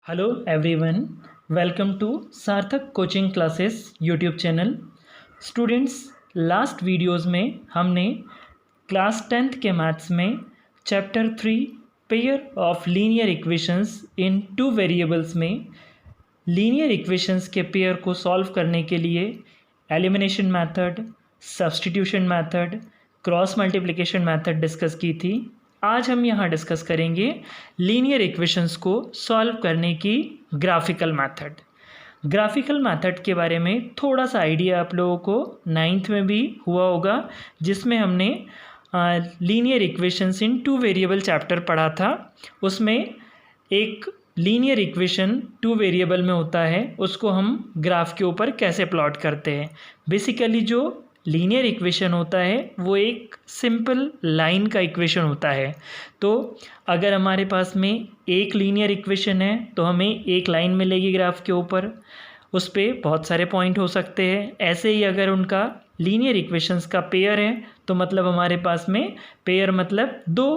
Hello everyone, welcome to सार्थक coaching classes YouTube channel. Students, last videos में हमने class 10th के maths में chapter 3 pair of linear equations in two variables में linear equations के pair को solve करने के लिए elimination method, substitution method, cross multiplication method discuss की थी। आज हम यहाँ डिस्कस करेंगे लीनियर इक्वेशंस को सॉल्व करने की ग्राफिकल मेथड। ग्राफिकल मेथड के बारे में थोड़ा सा आइडिया आप लोगों को 9th में भी हुआ होगा, जिसमें हमने लीनियर इक्वेशंस इन टू वेरिएबल चैप्टर पढ़ा था। उसमें एक लीनियर इक्वेशन टू वेरिएबल में होता है, उसको हम ग्राफ के ऊपर कैसे प्लॉट करते हैं। बेसिकली जो लीनियर इक्वेशन होता है वो एक सिंपल लाइन का इक्वेशन होता है। तो अगर हमारे पास में एक लीनियर इक्वेशन है तो हमें एक लाइन मिलेगी ग्राफ के ऊपर, उस पर बहुत सारे पॉइंट हो सकते हैं। ऐसे ही अगर उनका लीनियर इक्वेशंस का पेयर है तो मतलब हमारे पास में पेयर मतलब दो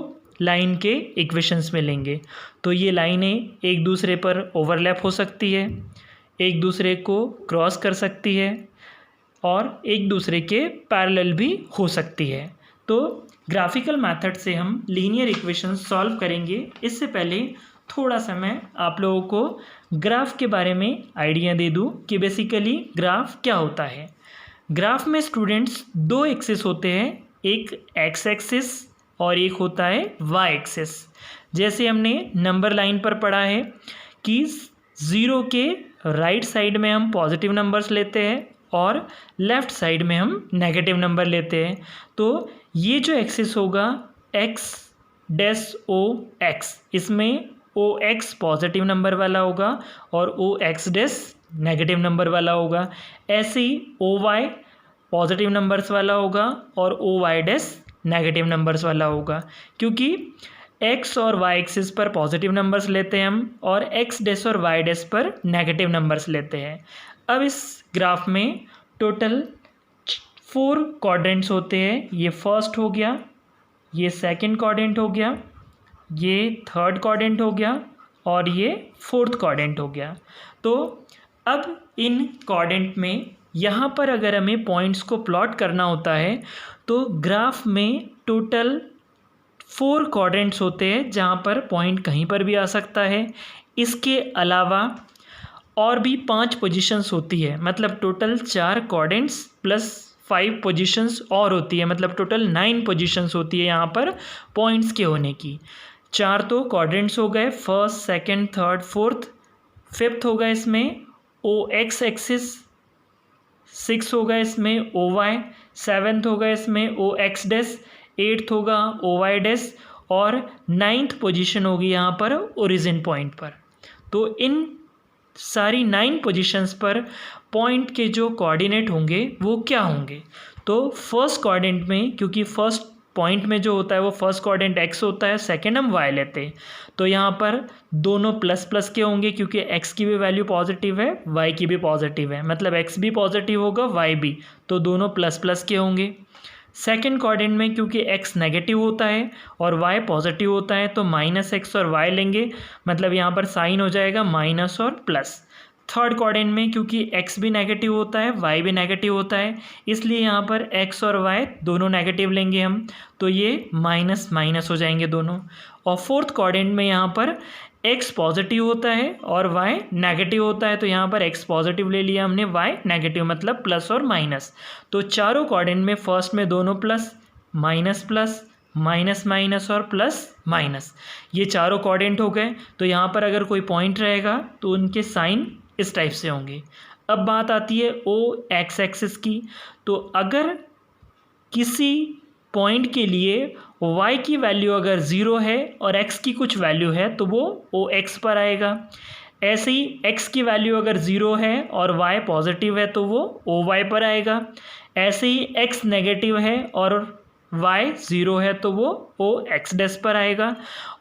लाइन के इक्वेशंस मिलेंगे। तो ये लाइनें एक दूसरे पर ओवरलैप हो सकती है, एक दूसरे को क्रॉस कर सकती है और एक दूसरे के पैरेलल भी हो सकती है। तो ग्राफिकल मेथड से हम लीनियर इक्वेशन सॉल्व करेंगे। इससे पहले थोड़ा सा मैं आप लोगों को ग्राफ के बारे में आइडिया दे दूं कि बेसिकली ग्राफ क्या होता है। ग्राफ में स्टूडेंट्स दो एक्सिस होते हैं, एक एक्स एक्सिस और एक होता है वाई एक्सिस। जैसे हमने नंबर लाइन पर पढ़ा है कि 0 के राइट साइड में हम पॉजिटिव नंबर्स लेते हैं और लेफ़्ट साइड में हम नेगेटिव नंबर लेते हैं। तो ये जो एक्सिस होगा एक्स डैश ओ एक्स, इसमें ओ एक्स पॉजिटिव नंबर वाला होगा और O X dash negative number वाला होगा। ऐसे ही ओ वाई पॉजिटिव नंबर्स वाला होगा और O Y dash negative numbers वाला होगा, क्योंकि एक्स और वाई एक्सिस पर पॉजिटिव नंबर्स लेते हैं हम और एक्स डैश और वाई डैश पर नेगेटिव नंबर्स लेते हैं। अब इस ग्राफ में टोटल 4 क्वाड्रेंट्स होते हैं। ये फर्स्ट हो गया, ये सेकंड क्वाड्रेंट हो गया, ये थर्ड क्वाड्रेंट हो गया और ये फोर्थ क्वाड्रेंट हो गया। तो अब इन क्वाड्रेंट में यहाँ पर अगर हमें पॉइंट्स को प्लॉट करना होता है तो ग्राफ में टोटल 4 क्वाड्रेंट्स होते हैं जहाँ पर पॉइंट कहीं पर भी आ सकता है। इसके अलावा और भी 5 पोजीशंस होती है, मतलब टोटल 4 क्वाड्रेंट्स प्लस 5 पोजीशंस और होती है, मतलब टोटल 9 पोजीशंस होती है यहाँ पर पॉइंट्स के होने की। 4 तो क्वाड्रेंट्स हो गए, first second third fourth. Fifth होगा इसमें ओ एक्स एक्सिस, 6 होगा इसमें ओ वाई, 7th होगा इसमें ओ एक्स डैश, 8th होगा ओ वाई डैश और 9th पोजीशन होगी यहाँ पर ओरिजिन पॉइंट पर। तो इन सारी 9 पोजीशंस पर पॉइंट के जो कोऑर्डिनेट होंगे वो क्या होंगे। तो फर्स्ट कोऑर्डिनेट में, क्योंकि फर्स्ट पॉइंट में जो होता है वो फर्स्ट कोऑर्डिनेट एक्स होता है, सेकंड हम वाई लेते हैं, तो यहाँ पर दोनों प्लस प्लस के होंगे क्योंकि एक्स की भी वैल्यू पॉजिटिव है, वाई की भी पॉजिटिव है, मतलब एक्स भी पॉजिटिव होगा वाई भी, तो दोनों प्लस प्लस के होंगे। सेकेंड क्वाड्रेंट में क्योंकि x नेगेटिव होता है और y पॉजिटिव होता है तो -x और y लेंगे, मतलब यहाँ पर साइन हो जाएगा माइनस और प्लस। थर्ड क्वाड्रेंट में क्योंकि x भी नेगेटिव होता है y भी नेगेटिव होता है, इसलिए यहाँ पर x और y दोनों नेगेटिव लेंगे हम, तो ये माइनस माइनस हो जाएंगे दोनों। और फोर्थ क्वाड्रेंट में यहाँ पर x पॉजिटिव होता है और y नेगेटिव होता है, तो यहाँ पर x पॉजिटिव ले लिया हमने, y नेगेटिव, मतलब प्लस और माइनस। तो चारों क्वाड्रेंट में फर्स्ट में दोनों plus minus plus minus minus और प्लस माइनस, ये चारों क्वाड्रेंट हो गए। तो यहाँ पर अगर कोई पॉइंट रहेगा तो उनके साइन इस टाइप से होंगे। अब बात आती है ओ एक्स एक्सिस की। तो अगर किसी पॉइंट के लिए y की वैल्यू अगर 0 है और x की कुछ वैल्यू है तो वो ओ एक्स पर आएगा। ऐसे ही x की वैल्यू अगर 0 है और y पॉजिटिव है तो वो ओ वाई पर आएगा। ऐसे ही x नेगेटिव है और y 0 है तो वो ओ एक्स डैश पर आएगा।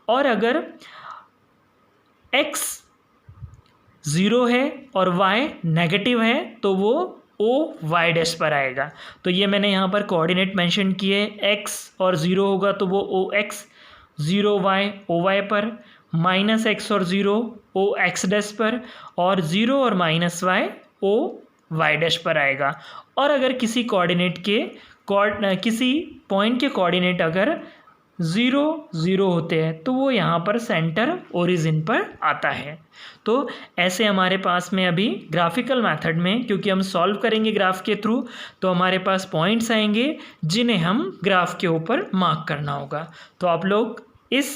और अगर x 0 है और y नेगेटिव है तो वो ओ वाई डैश पर आएगा। तो ये मैंने यहाँ पर कोऑर्डिनेट मेंशन किए, x और 0 होगा तो वो O X, 0 y O Y पर, माइनस एक्स और ज़ीरो ओ एक्स डैश पर, और ज़ीरो और minus Y O Y dash पर आएगा। और अगर किसी किसी पॉइंट के कोऑर्डिनेट अगर 0 0 होते हैं तो वो यहाँ पर सेंटर ओरिजिन पर आता है। तो ऐसे हमारे पास में अभी ग्राफिकल मेथड में, क्योंकि हम सॉल्व करेंगे ग्राफ के थ्रू, तो हमारे पास पॉइंट्स आएंगे जिन्हें हम ग्राफ के ऊपर मार्क करना होगा। तो आप लोग इस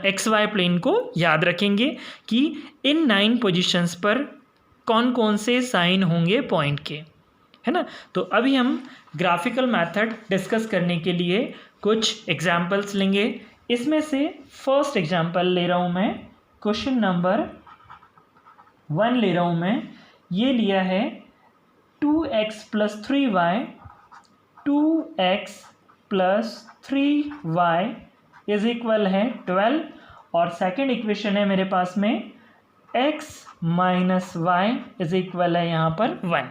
एक्स वाई प्लेन को याद रखेंगे कि इन 9 पोजीशंस पर कौन कौन से साइन होंगे पॉइंट के, है ना। तो अभी हम ग्राफिकल मेथड डिस्कस करने के लिए कुछ एग्जाम्पल्स लेंगे। इसमें से फर्स्ट एग्जाम्पल ले रहा हूँ मैं, क्वेश्चन नंबर 1 ले रहा हूँ मैं। ये लिया है 2x + 3y 2x + 3y = है 12, और सेकेंड इक्वेशन है मेरे पास में x - y है यहाँ पर 1।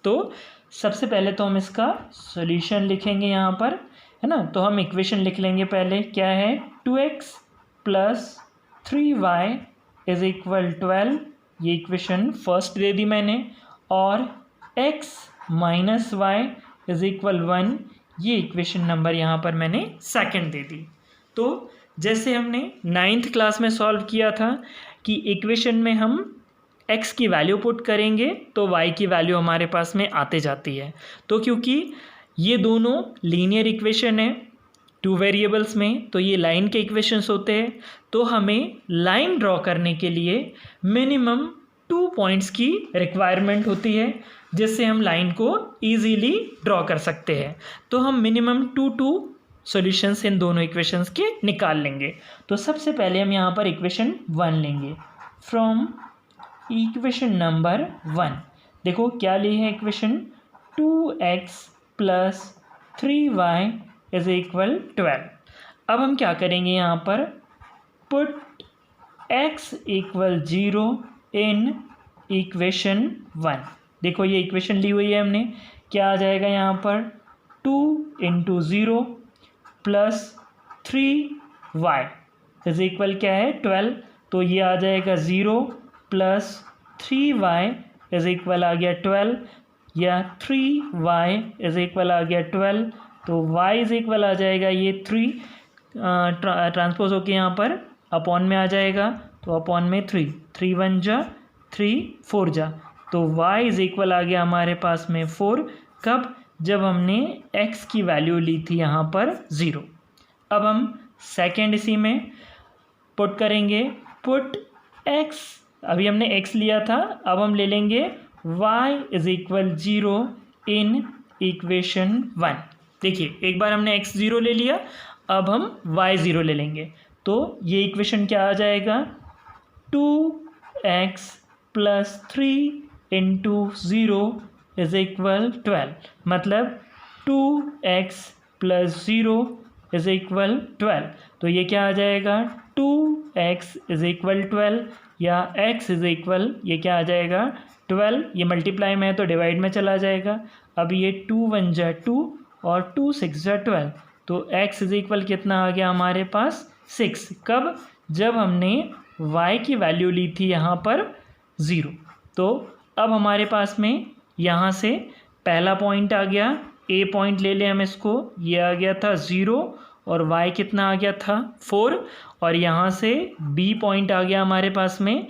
तो सबसे पहले तो हम इसका सॉल्यूशन लिखेंगे यहाँ पर, है ना। तो हम इक्वेशन लिख लेंगे पहले, क्या है 2x + 3y = 12, ये इक्वेशन फर्स्ट दे दी मैंने, और x - y = 1, ये इक्वेशन नंबर यहाँ पर मैंने सेकंड दे दी। तो जैसे हमने 9th क्लास में सॉल्व किया था कि इक्वेशन में हम x की वैल्यू पुट करेंगे तो y की वैल्यू हमारे पास में आते जाती है। तो क्योंकि ये दोनों लीनियर इक्वेशन है 2 वेरिएबल्स में, तो ये लाइन के इक्वेशंस होते हैं। तो हमें लाइन ड्रॉ करने के लिए मिनिमम 2 पॉइंट्स की रिक्वायरमेंट होती है, जिससे हम लाइन को ईजीली ड्रॉ कर सकते हैं। तो हम मिनिमम 2 सॉल्यूशंस इन दोनों इक्वेशंस के निकाल लेंगे। तो सबसे पहले हम यहाँ पर इक्वेशन 1 लेंगे। फ्रॉम इक्वेशन नंबर 1 देखो क्या ली है इक्वेशन, 2x + 3y = 12। अब हम क्या करेंगे यहाँ पर, पुट x = 0 इन इक्वेशन 1। देखो ये इक्वेशन ली हुई है हमने, क्या आ जाएगा यहाँ पर 2 × 0 + 3y = क्या है 12। तो ये आ जाएगा 0 + 3y = आ गया 12, या 3y = आ गया 12। तो y = आ जाएगा ये 3 ट्रांसपोज होके यहाँ पर अपॉन में आ जाएगा, तो अपॉन में 3 3 1 जा 3 4 जा, तो y = आ गया हमारे पास में 4। कब, जब हमने x की वैल्यू ली थी यहाँ पर 0। अब हम सेकेंड इसी में पुट करेंगे, पुट x, अभी हमने x लिया था, अब हम ले लेंगे y = 0 इन इक्वेशन 1। देखिए एक बार हमने x 0 ले लिया, अब हम y 0 ले लेंगे, तो ये इक्वेशन क्या आ जाएगा 2x + 3 × 0 = 12, मतलब 2x + 0 = 12। तो ये क्या आ जाएगा 2x = 12, या x ये क्या आ जाएगा 12, ये मल्टीप्लाई में है तो डिवाइड में चला जाएगा। अब ये 2 1 जा 2 और 2 6 जा 12, तो x कितना आ गया हमारे पास 6। कब, जब हमने y की वैल्यू ली थी यहाँ पर 0। तो अब हमारे पास में यहाँ से पहला पॉइंट आ गया, a पॉइंट ले लें हम इसको, ये आ गया था 0 और y कितना आ गया था 4, और यहाँ से b पॉइंट आ गया हमारे पास में,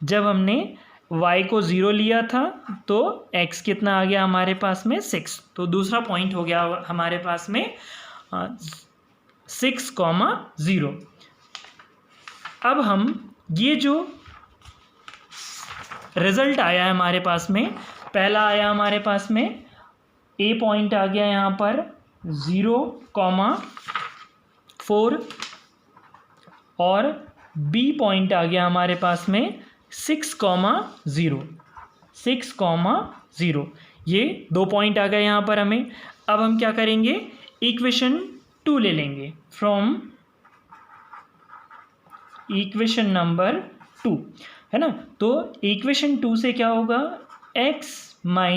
जब हमने y को 0 लिया था तो x कितना आ गया हमारे पास में 6। तो दूसरा पॉइंट हो गया हमारे पास में 6, 0। अब हम ये जो रिज़ल्ट आया है हमारे पास में, पहला आया हमारे पास में a पॉइंट आ गया यहाँ पर 0, 4, और b पॉइंट आ गया हमारे पास में 6, 0, 6, 0। ये 2 पॉइंट आ गए यहाँ पर हमें। अब हम क्या करेंगे, इक्वेशन 2 ले लेंगे, फ्रॉम इक्वेशन नंबर 2, है ना। तो इक्वेशन 2 से क्या होगा, x - y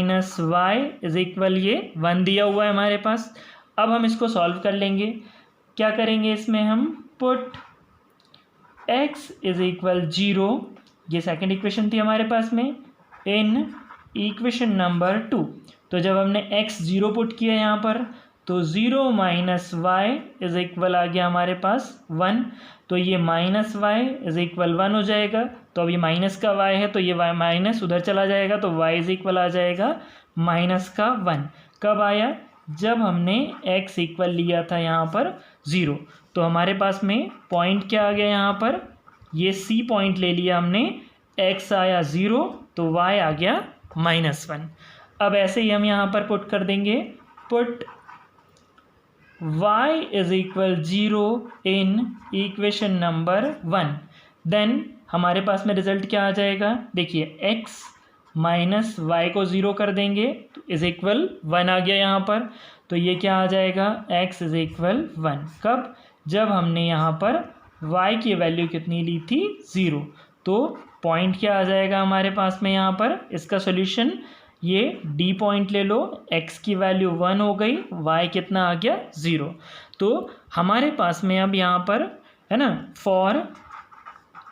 ये 1 दिया हुआ है हमारे पास। अब हम इसको सॉल्व कर लेंगे। क्या करेंगे, इसमें हम पुट x इज इक्वल 0, ये सेकेंड इक्वेशन थी हमारे पास में, इन इक्वेशन नंबर 2। तो जब हमने x 0 पुट किया यहाँ पर तो 0 माइनस वाई इज इक्वल आ गया हमारे पास 1। तो ये माइनस वाई इज इक्वल 1 हो जाएगा। तो अब ये माइनस का y है तो ये y माइनस उधर चला जाएगा तो y इज इक्वल आ जाएगा माइनस का 1। कब आया? जब हमने x इक्वल लिया था यहाँ पर 0। तो हमारे पास में पॉइंट क्या आ गया यहाँ पर, ये C पॉइंट ले लिया हमने, x आया 0 तो y आ गया -1। अब ऐसे ही हम यहाँ पर पुट कर देंगे, put y is equal 0 in equation number 1। Then हमारे पास में रिजल्ट क्या आ जाएगा, देखिए x माइनस वाई को 0 कर देंगे तो इज इक्वल 1 आ गया यहाँ पर। तो ये क्या आ जाएगा, x इज इक्वल 1। कब? जब हमने यहाँ पर y की वैल्यू कितनी ली थी, 0। तो पॉइंट क्या आ जाएगा हमारे पास में यहाँ पर, इसका सॉल्यूशन ये D पॉइंट ले लो, x की वैल्यू 1 हो गई, y कितना आ गया, 0। तो हमारे पास में अब यहाँ पर है ना, फॉर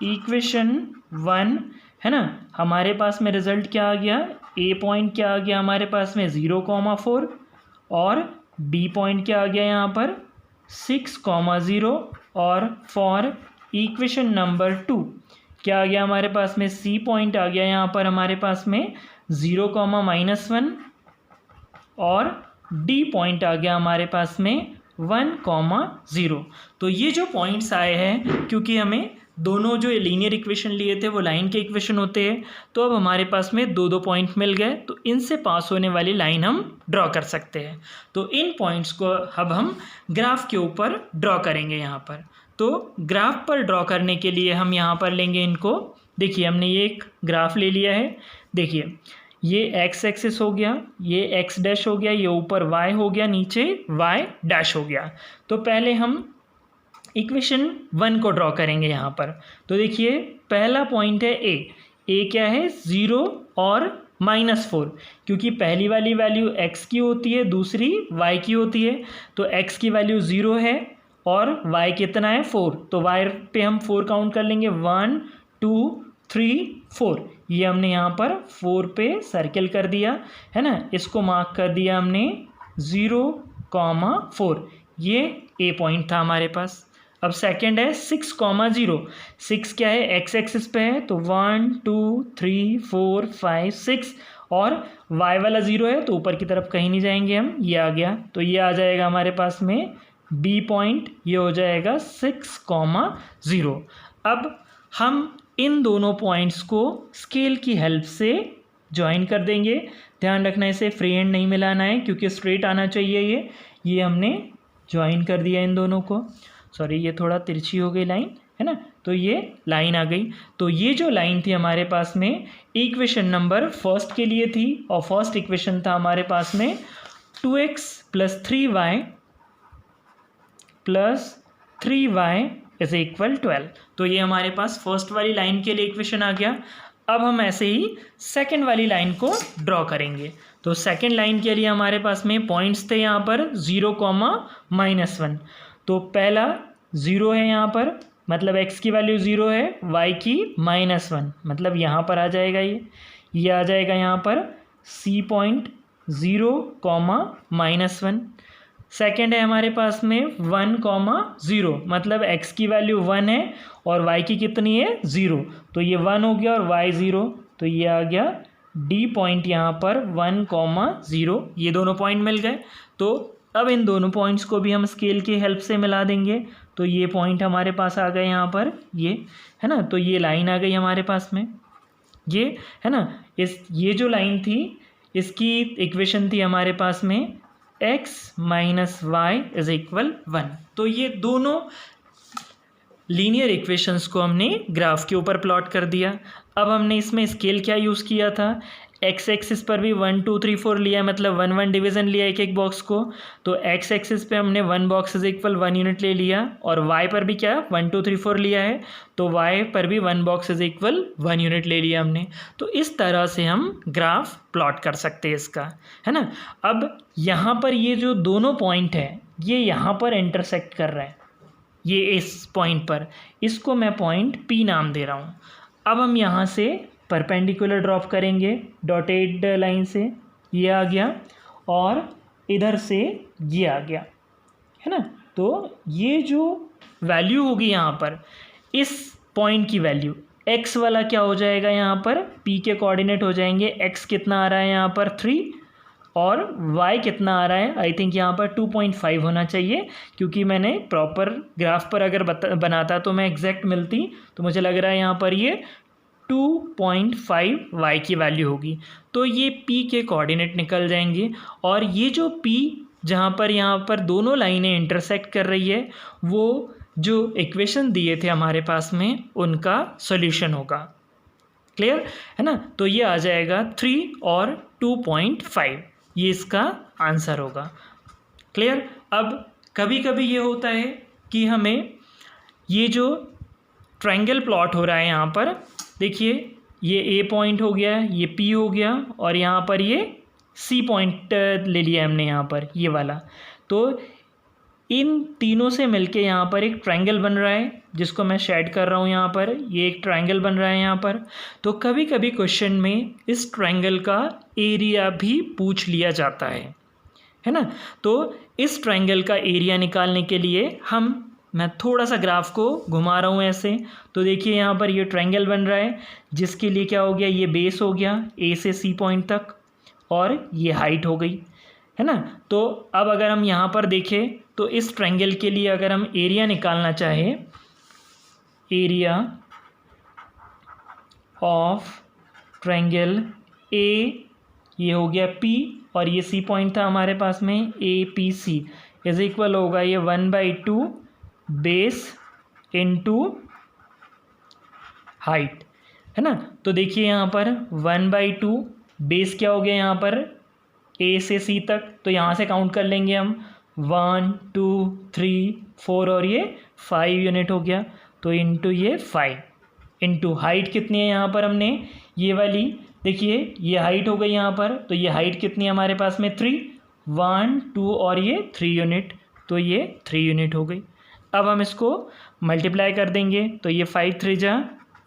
इक्वेशन 1 है ना, हमारे पास में रिजल्ट क्या आ गया, A पॉइंट क्या आ गया हमारे पास में 0,4 और B पॉइंट क्या आ गया यहाँ पर 6,0 और फॉर इक्वेशन नंबर 2 क्या आ गया हमारे पास में, C पॉइंट आ गया यहाँ पर हमारे पास में 0,-1 और D पॉइंट आ गया हमारे पास में 1,0। तो ये जो पॉइंट्स आए हैं, क्योंकि हमें दोनों जो लीनियर इक्वेशन लिए थे वो लाइन के इक्वेशन होते हैं, तो अब हमारे पास में दो पॉइंट मिल गए, तो इनसे पास होने वाली लाइन हम ड्रॉ कर सकते हैं। तो इन पॉइंट्स को अब हम ग्राफ के ऊपर ड्रॉ करेंगे यहाँ पर। तो ग्राफ पर ड्रॉ करने के लिए हम यहाँ पर लेंगे इनको, देखिए हमने ये एक ग्राफ ले लिया है, देखिए ये x एक्सिस हो गया, ये x डैश हो गया, ये ऊपर y हो गया, नीचे y डैश हो गया। तो पहले हम इक्वेशन 1 को ड्रॉ करेंगे यहाँ पर। तो देखिए पहला पॉइंट है a क्या है, 0 और -4, क्योंकि पहली वाली वैल्यू x की होती है, दूसरी y की होती है। तो x की वैल्यू 0 है और y कितना है, 4। तो y पे हम 4 काउंट कर लेंगे, 1 2 3 4। ये हमने यहाँ पर 4 पे सर्कल कर दिया है ना, इसको मार्क कर दिया हमने 0,4। ये a पॉइंट था हमारे पास। अब सेकंड है 6,0। 6 क्या है, x एक्सिस पे है, तो 1 2 3 4 5 6 और y वाला 0 है तो ऊपर की तरफ कहीं नहीं जाएंगे हम, ये आ गया। तो ये आ जाएगा हमारे पास में b पॉइंट, ये हो जाएगा 6,0। अब हम इन दोनों पॉइंट्स को स्केल की हेल्प से ज्वाइन कर देंगे। ध्यान रखना इसे फ्री हैंड नहीं मिलाना है, क्योंकि स्ट्रेट आना चाहिए। ये हमने ज्वाइन कर दिया इन दोनों को, सॉरी ये थोड़ा तिरछी हो गई लाइन है ना, तो ये लाइन आ गई। तो ये जो लाइन थी हमारे पास में इक्वेशन नंबर फर्स्ट के लिए थी, और फर्स्ट इक्वेशन था हमारे पास में 2x + 3y + 3y is equal 12। तो ये हमारे पास फर्स्ट वाली लाइन के लिए इक्वेशन आ गया। अब हम ऐसे ही सेकंड वाली लाइन को ड्रॉ करेंगे। तो सेकंड लाइन के लिए हमारे पास में पॉइंट्स थे यहाँ पर 0,-1। तो पहला 0 है यहाँ पर, मतलब x की वैल्यू 0 है, y की -1, मतलब यहाँ पर आ जाएगा ये आ जाएगा यहाँ पर C पॉइंट 0,-1। सेकेंड है हमारे पास में 1,0, मतलब x की वैल्यू 1 है और y की कितनी है, 0। तो ये 1 हो गया और y 0, तो ये आ गया D पॉइंट यहाँ पर 1,0। ये दोनों पॉइंट मिल गए। तो अब इन दोनों पॉइंट्स को भी हम स्केल की हेल्प से मिला देंगे। तो ये पॉइंट हमारे पास आ गए यहाँ पर, ये है ना, तो ये लाइन आ गई हमारे पास में, ये है ना। ये जो लाइन थी इसकी इक्वेशन थी हमारे पास में x - y इज इक्वल 1। तो ये दोनों लीनियर इक्वेशंस को हमने ग्राफ के ऊपर प्लॉट कर दिया। अब हमने इसमें स्केल क्या यूज़ किया था, x एक्सिस पर भी 1 2 3 4 लिया, मतलब 1 1 डिवीज़न लिया एक बॉक्स को। तो x एक्सिस पे हमने 1 बॉक्स इज इक्वल 1 यूनिट ले लिया, और y पर भी क्या 1 2 3 4 लिया है, तो y पर भी 1 बॉक्स इज इक्वल 1 यूनिट ले लिया हमने। तो इस तरह से हम ग्राफ प्लॉट कर सकते हैं इसका, है ना। अब यहाँ पर ये जो दोनों पॉइंट है ये यहाँ पर इंटरसेक्ट कर रहा है, ये इस पॉइंट पर, इसको मैं पॉइंट P नाम दे रहा हूँ। अब हम यहाँ से परपेंडिकुलर ड्रॉप करेंगे डॉटेड लाइन से, ये आ गया और इधर से ये आ गया, है ना। तो ये जो वैल्यू होगी यहाँ पर, इस पॉइंट की वैल्यू x वाला क्या हो जाएगा, यहाँ पर P के कोऑर्डिनेट हो जाएंगे। x कितना आ रहा है यहाँ पर 3 और y कितना आ रहा है, आई थिंक यहाँ पर 2.5 होना चाहिए, क्योंकि मैंने प्रॉपर ग्राफ पर अगर बनाता तो मैं एग्जैक्ट मिलती, तो मुझे लग रहा है यहाँ पर ये 2.5 y की वैल्यू होगी। तो ये P के कोऑर्डिनेट निकल जाएंगे और ये जो P जहाँ पर यहाँ पर दोनों लाइनें इंटरसेक्ट कर रही है, वो जो इक्वेशन दिए थे हमारे पास में उनका सॉल्यूशन होगा। क्लियर है ना। तो ये आ जाएगा 3 और 2.5, ये इसका आंसर होगा। क्लियर। अब कभी कभी ये होता है कि हमें ये जो ट्रायंगल प्लॉट हो रहा है यहाँ पर, देखिए ये A पॉइंट हो गया, ये P हो गया और यहाँ पर ये C पॉइंट ले लिया हमने यहाँ पर, ये वाला। तो इन तीनों से मिलके यहाँ पर एक ट्रायंगल बन रहा है, जिसको मैं शेड कर रहा हूँ यहाँ पर, ये एक ट्रायंगल बन रहा है यहाँ पर। तो कभी कभी क्वेश्चन में इस ट्रायंगल का एरिया भी पूछ लिया जाता है ना। तो इस ट्रायंगल का एरिया निकालने के लिए मैं थोड़ा सा ग्राफ को घुमा रहा हूँ ऐसे। तो देखिए यहाँ पर ये ट्रायंगल बन रहा है, जिसके लिए क्या हो गया, ये बेस हो गया A से C पॉइंट तक और ये हाइट हो गई, है ना। तो अब अगर हम यहाँ पर देखें तो इस ट्रायंगल के लिए अगर हम एरिया निकालना चाहें, एरिया ऑफ ट्रायंगल A, ये हो गया P और ये C पॉइंट था हमारे पास में, APC इज इक्वल होगा ये 1/2 बेस इनटू हाइट, है ना। तो देखिए यहाँ पर 1/2 बेस क्या हो गया यहाँ पर A से C तक, तो यहाँ से काउंट कर लेंगे हम 1 2 3 4 और ये 5 यूनिट हो गया। तो इंटू ये 5 इंटू हाइट कितनी है यहाँ पर, हमने ये वाली देखिए ये हाइट हो गई यहाँ पर, तो ये हाइट कितनी है हमारे पास में 3, 1 2 और ये 3 यूनिट, तो ये 3 यूनिट हो गई। अब हम इसको मल्टीप्लाई कर देंगे, तो ये 5 3 जा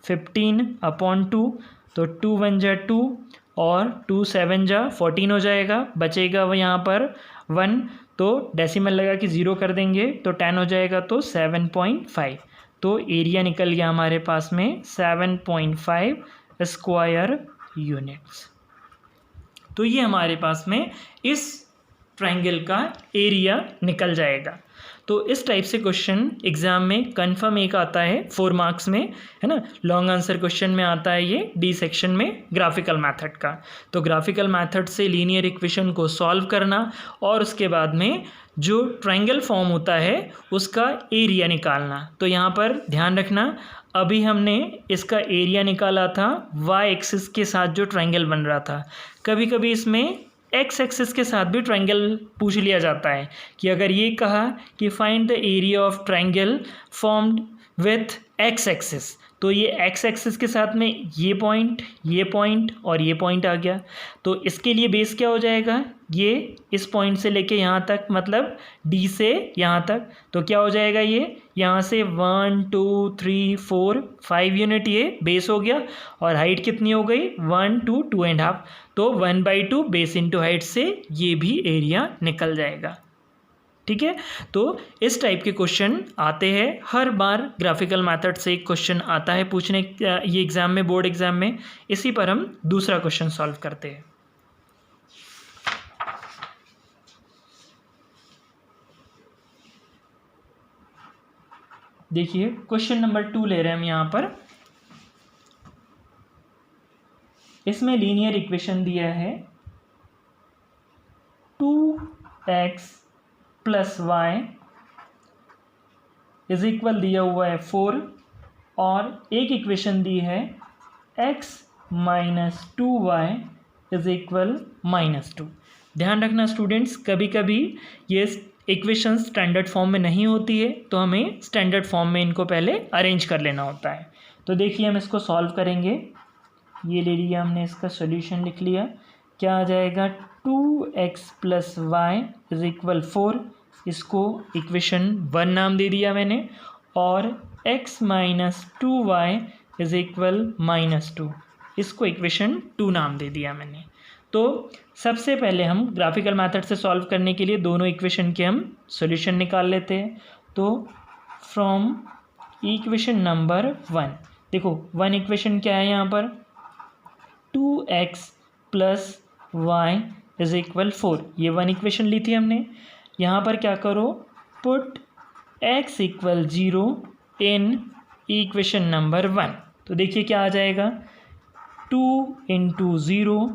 15/2, तो 2 1 जा 2 और 2 7 जा 14 हो जाएगा, बचेगा वो यहाँ पर 1, तो डेसिमल लगा कि 0 कर देंगे तो 10 हो जाएगा, तो 7.5। तो एरिया निकल गया हमारे पास में 7.5 स्क्वायर यूनिट्स। तो ये हमारे पास में इस ट्रायंगल का एरिया निकल जाएगा। तो इस टाइप से क्वेश्चन एग्जाम में कन्फर्म एक आता है 4 मार्क्स में, है ना। लॉन्ग आंसर क्वेश्चन में आता है ये डी सेक्शन में ग्राफिकल मेथड का। तो ग्राफिकल मेथड से लीनियर इक्वेशन को सॉल्व करना और उसके बाद में जो ट्रायंगल फॉर्म होता है उसका एरिया निकालना। तो यहाँ पर ध्यान रखना, अभी हमने इसका एरिया निकाला था वाई एक्सिस के साथ जो ट्रायंगल बन रहा था। कभी कभी इसमें एक्स एक्सिस के साथ भी ट्रायंगल पूछ लिया जाता है कि अगर ये कहा कि find the area of triangle formed with x axis, तो ये एक्स एक्सिस के साथ में ये पॉइंट और ये पॉइंट आ गया। तो इसके लिए बेस क्या हो जाएगा, ये इस पॉइंट से लेके यहाँ तक, मतलब डी से यहाँ तक, तो क्या हो जाएगा, ये यहाँ से 1 2 3 4 5 यूनिट ये बेस हो गया और हाइट कितनी हो गई 1 2 2.5, तो 1/2 बेस इंटू हाइट से ये भी एरिया निकल जाएगा। ठीक है। तो इस टाइप के क्वेश्चन आते हैं हर बार, ग्राफिकल मेथड से एक क्वेश्चन आता है पूछने ये एग्जाम में, बोर्ड एग्जाम में। इसी पर हम दूसरा क्वेश्चन सॉल्व करते हैं। देखिए क्वेश्चन नंबर 2 ले रहे हैं हम यहाँ पर। इसमें लीनियर इक्वेशन दिया है 2x + y इज इक्वल दिया हुआ है 4 और एक इक्वेशन दी है x - 2y इज इक्वल -2। ध्यान रखना स्टूडेंट्स, कभी कभी ये इक्वेशन स्टैंडर्ड फॉर्म में नहीं होती है, तो हमें स्टैंडर्ड फॉर्म में इनको पहले अरेंज कर लेना होता है। तो देखिए हम इसको सॉल्व करेंगे, ये ले लिया हमने, इसका सॉल्यूशन लिख लिया। क्या आ जाएगा 2x + y इज इक्वल 4, इसको इक्वेशन 1 नाम दे दिया मैंने, और x minus 2y is equal -2। इसको इक्वेशन 2 नाम दे दिया मैंने। तो सबसे पहले हम ग्राफिकल मेथड से सॉल्व करने के लिए दोनों इक्वेशन के हम सॉल्यूशन निकाल लेते हैं। तो फ्रॉम इक्वेशन नंबर 1, देखो 1 इक्वेशन क्या है यहाँ पर, 2x plus Y is equal 4, ये 1 इक्वेशन ली थी हमने। यहाँ पर क्या करो, put x equal 0 in equation number 1। तो देखिए क्या आ जाएगा, 2 into 0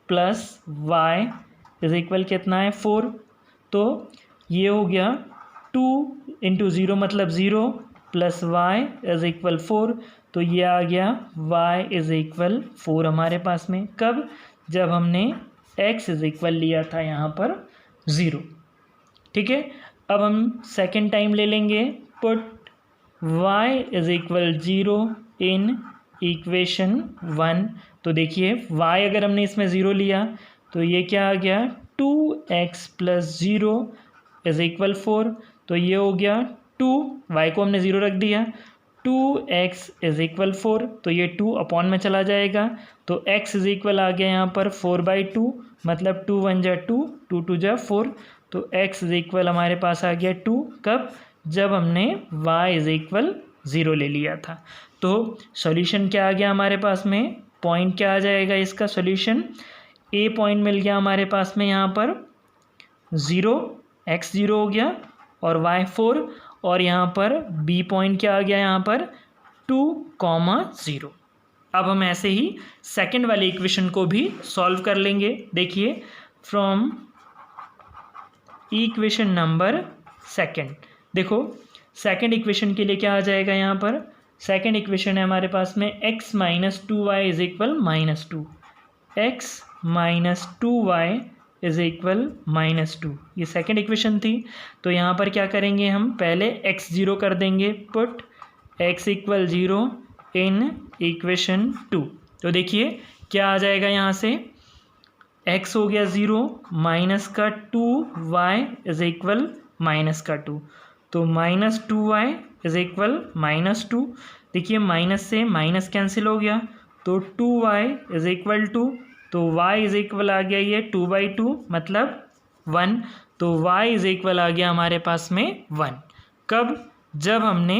plus Y is equal कितना है 4। तो ये हो गया 2 इंटू 0 मतलब 0 प्लस वाई इज इक्वल 4। तो ये आ गया y इज इक्वल 4 हमारे पास में। कब, जब हमने x इज इक्वल लिया था यहाँ पर 0। ठीक है, अब हम सेकेंड टाइम ले लेंगे, put y is equal 0 in equation 1। तो देखिए y अगर हमने इसमें 0 लिया तो ये क्या आ गया, 2x प्लस 0 इज इक्वल 4। तो ये हो गया 2, y को हमने 0 रख दिया, 2x इज इक्वल 4। तो ये 2 अपॉन में चला जाएगा, तो x इज इक्वल आ गया यहाँ पर 4/2, मतलब 2 1 जा 2, 2 2 जा 4। तो x इज इक्वल हमारे पास आ गया 2। कब, जब हमने y इज इक्वल 0 ले लिया था। तो सॉल्यूशन क्या आ गया हमारे पास में, पॉइंट क्या आ जाएगा इसका सॉल्यूशन, a पॉइंट मिल गया हमारे पास में यहाँ पर 0, x 0 हो गया और y 4, और यहाँ पर b पॉइंट क्या आ गया यहाँ पर 2, 0। अब हम ऐसे ही सेकंड वाले इक्वेशन को भी सॉल्व कर लेंगे। देखिए फ्रॉम इक्वेशन नंबर सेकंड, देखो सेकंड इक्वेशन के लिए क्या आ जाएगा यहाँ पर, सेकंड इक्वेशन है हमारे पास में x minus 2y is equal -2, x minus 2y is equal -2, ये सेकंड इक्वेशन थी। तो यहाँ पर क्या करेंगे हम, पहले x 0 कर देंगे, put x equal 0 in equation 2। तो देखिए क्या आ जाएगा यहाँ से, x हो गया 0 माइनस का 2y इज इक्वल माइनस का 2। तो -2y इज इक्वल -2। देखिए माइनस से माइनस कैंसिल हो गया, तो 2y इज इक्वल 2। तो y इज इक्वल आ गया ये 2/2 मतलब 1। तो y इज इक्वल आ गया हमारे पास में 1। कब, जब हमने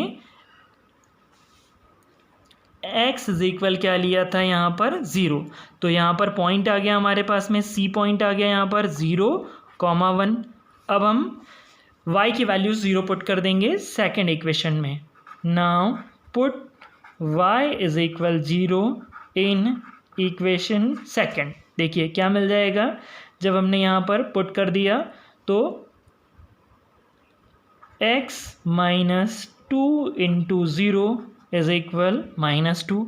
x इज इक्वल क्या लिया था यहाँ पर 0। तो यहाँ पर पॉइंट आ गया हमारे पास में, c पॉइंट आ गया यहाँ पर 0, 1। अब हम y की वैल्यू 0 पुट कर देंगे सेकेंड इक्वेशन में। Now put y is equal 0 in equation second. देखिए क्या मिल जाएगा, जब हमने यहाँ पर पुट कर दिया तो x minus 2 into 0 is equal -2।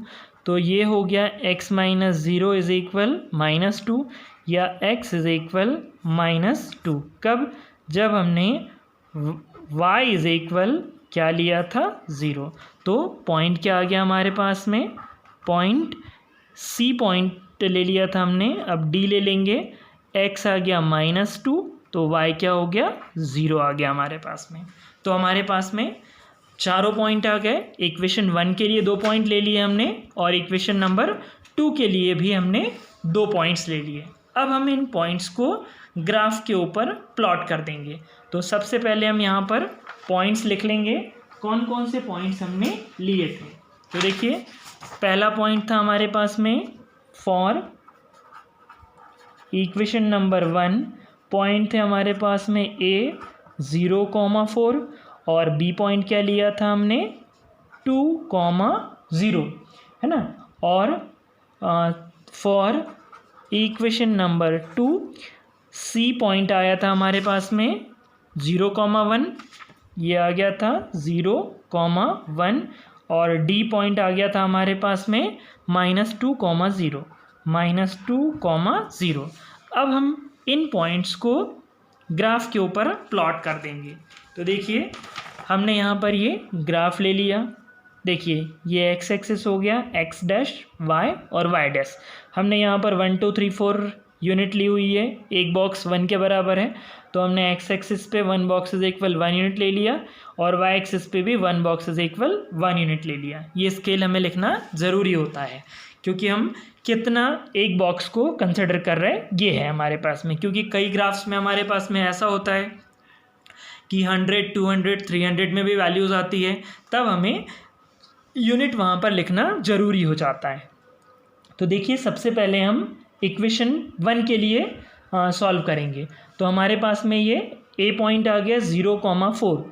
तो ये हो गया x माइनस 0 इज इक्वल -2 या x इज इक्वल -2। कब, जब हमने y इज इक्वल क्या लिया था 0। तो पॉइंट क्या आ गया हमारे पास में, पॉइंट c पॉइंट ले लिया था हमने, अब d ले लेंगे, x आ गया -2, तो y क्या हो गया 0 आ गया हमारे पास में। तो हमारे पास में चारों पॉइंट आ गए। इक्वेशन 1 के लिए 2 पॉइंट ले लिए हमने और इक्वेशन नंबर 2 के लिए भी हमने 2 पॉइंट्स ले लिए। अब हम इन पॉइंट्स को ग्राफ के ऊपर प्लॉट कर देंगे। तो सबसे पहले हम यहाँ पर पॉइंट्स लिख लेंगे, कौन कौन से पॉइंट्स हमने लिए थे। तो देखिए पहला पॉइंट था हमारे पास में फॉर इक्वेशन नंबर 1, पॉइंट थे हमारे पास में a 0,4 और b पॉइंट क्या लिया था हमने 2,0, है ना। और for equation number 2 c point आया था हमारे पास में 0,1, ये आ गया था 0,1 और d पॉइंट आ गया था हमारे पास में -2,0, -2,0। अब हम इन पॉइंट्स को ग्राफ के ऊपर प्लॉट कर देंगे। तो देखिए हमने यहाँ पर ये ग्राफ ले लिया, देखिए ये x एक्सिस हो गया, x डैश y और y डैश। हमने यहाँ पर 1 2 3 4 यूनिट ली हुई है, एक बॉक्स 1 के बराबर है, तो हमने एक्स एक्सिस पे 1 बॉक्स इज इक्वल 1 यूनिट ले लिया और वाई एक्सिस पे भी 1 बॉक्स इज इक्वल 1 यूनिट ले लिया। ये स्केल हमें लिखना ज़रूरी होता है क्योंकि हम कितना एक बॉक्स को कंसिडर कर रहे हैं ये है हमारे पास में, क्योंकि कई ग्राफ्स में हमारे पास में ऐसा होता है कि 100, 200, 300 में भी वैल्यूज़ आती है, तब हमें यूनिट वहाँ पर लिखना ज़रूरी हो जाता है। तो देखिए सबसे पहले हम इक्वेशन 1 के लिए सॉल्व करेंगे। तो हमारे पास में ये ए पॉइंट आ गया 0,4,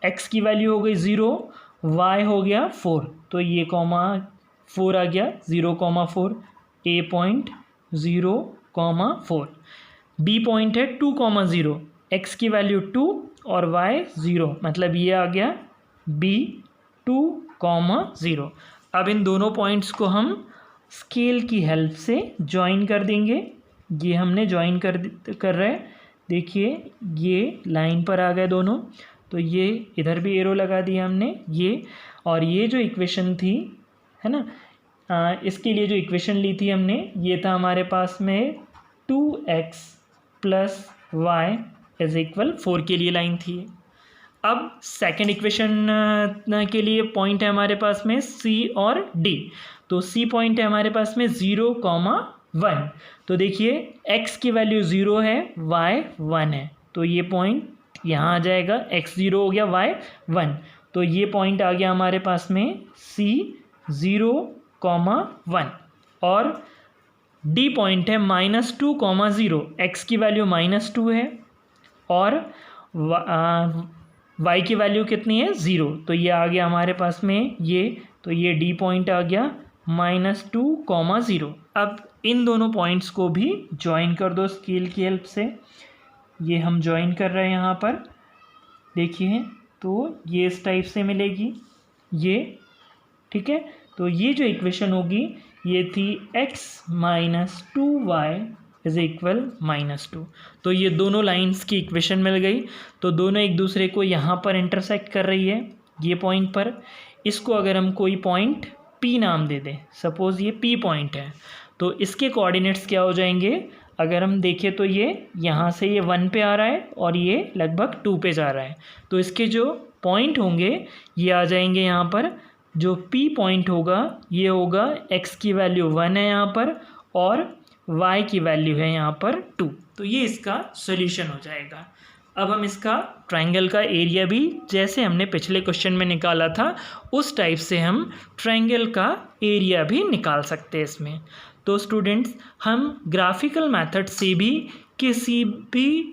एक्स की वैल्यू हो गई 0, वाई हो गया 4, तो ये 4 आ गया 0,4, ए पॉइंट 0,4, बी पॉइंट है 2,0, एक्स की वैल्यू 2 और वाई 0, मतलब ये आ गया बी 2,0। अब इन दोनों पॉइंट्स को हम स्केल की हेल्प से ज्वाइन कर देंगे। ये हमने ज्वाइन कर रहे हैं, देखिए ये लाइन पर आ गए दोनों, तो ये इधर भी एरो लगा दिया हमने ये, और ये जो इक्वेशन थी है ना, इसके लिए जो इक्वेशन ली थी हमने, ये था हमारे पास में 2x plus Y is equal 4 के लिए लाइन थी। अब सेकेंड इक्वेशन के लिए पॉइंट है हमारे पास में C और D, तो C पॉइंट है हमारे पास में 0,1, तो देखिए x की वैल्यू 0 है, y 1 है, तो ये पॉइंट यहाँ आ जाएगा, x 0 हो गया, y 1, तो ये पॉइंट आ गया हमारे पास में C 0,1, और D पॉइंट है -2,0, x की वैल्यू -2 है और y की वैल्यू कितनी है 0, तो ये आ गया हमारे पास में ये, तो ये D पॉइंट आ गया -2,0। अब इन दोनों पॉइंट्स को भी ज्वाइन कर दो स्केल की हेल्प से, ये हम ज्वाइन कर रहे हैं यहाँ पर, देखिए तो ये इस टाइप से मिलेगी ये, ठीक है। तो ये जो इक्वेशन होगी ये थी x - 2y इज इक्वल -2, तो ये दोनों लाइंस की इक्वेशन मिल गई। तो दोनों एक दूसरे को यहाँ पर इंटरसेक्ट कर रही है ये पॉइंट पर। इसको अगर हम कोई पॉइंट P नाम दे दें, सपोज़ ये P पॉइंट है, तो इसके कोऑर्डिनेट्स क्या हो जाएंगे, अगर हम देखें तो ये यहाँ से ये 1 पे आ रहा है और ये लगभग 2 पे जा रहा है, तो इसके जो पॉइंट होंगे ये आ जाएंगे यहाँ पर। जो P पॉइंट होगा ये होगा x की वैल्यू 1 है यहाँ पर और y की वैल्यू है यहाँ पर 2, तो ये इसका सॉल्यूशन हो जाएगा। अब हम इसका ट्रायंगल का एरिया भी जैसे हमने पिछले क्वेश्चन में निकाला था उस टाइप से हम ट्रायंगल का एरिया भी निकाल सकते हैं इसमें। तो स्टूडेंट्स हम ग्राफिकल मेथड से भी किसी भी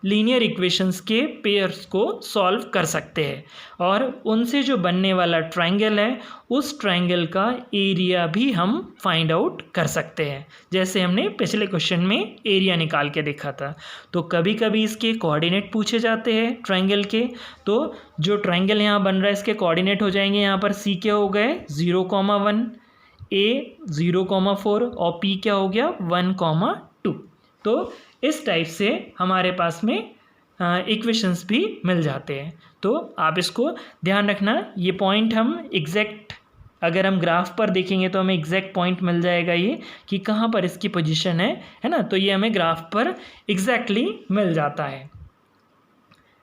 लीनियर इक्वेशंस के पेयर्स को सॉल्व कर सकते हैं और उनसे जो बनने वाला ट्रायंगल है उस ट्रायंगल का एरिया भी हम फाइंड आउट कर सकते हैं, जैसे हमने पिछले क्वेश्चन में एरिया निकाल के देखा था। तो कभी कभी इसके कोऑर्डिनेट पूछे जाते हैं ट्रायंगल के, तो जो ट्रायंगल यहाँ बन रहा है इसके कोऑर्डिनेट हो जाएंगे यहाँ पर C के हो गए 0,1, A 0,4 और P क्या हो गया 1,2। तो इस टाइप से हमारे पास में इक्वेशंस भी मिल जाते हैं। तो आप इसको ध्यान रखना, ये पॉइंट हम एग्जैक्ट अगर हम ग्राफ पर देखेंगे तो हमें एग्जैक्ट पॉइंट मिल जाएगा ये कि कहाँ पर इसकी पोजीशन है ना, तो ये हमें ग्राफ पर एग्जैक्टली मिल जाता है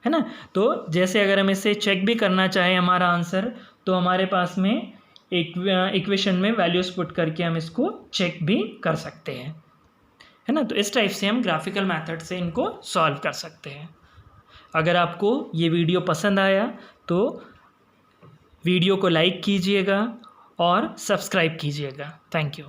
ना। तो जैसे अगर हम इसे चेक भी करना चाहें हमारा आंसर, तो हमारे पास में एक इक्वेशन में वैल्यूज पुट करके हम इसको चेक भी कर सकते हैं, है ना। तो इस टाइप से हम ग्राफिकल मेथड से इनको सॉल्व कर सकते हैं। अगर आपको ये वीडियो पसंद आया तो वीडियो को लाइक कीजिएगा और सब्सक्राइब कीजिएगा। Thank you.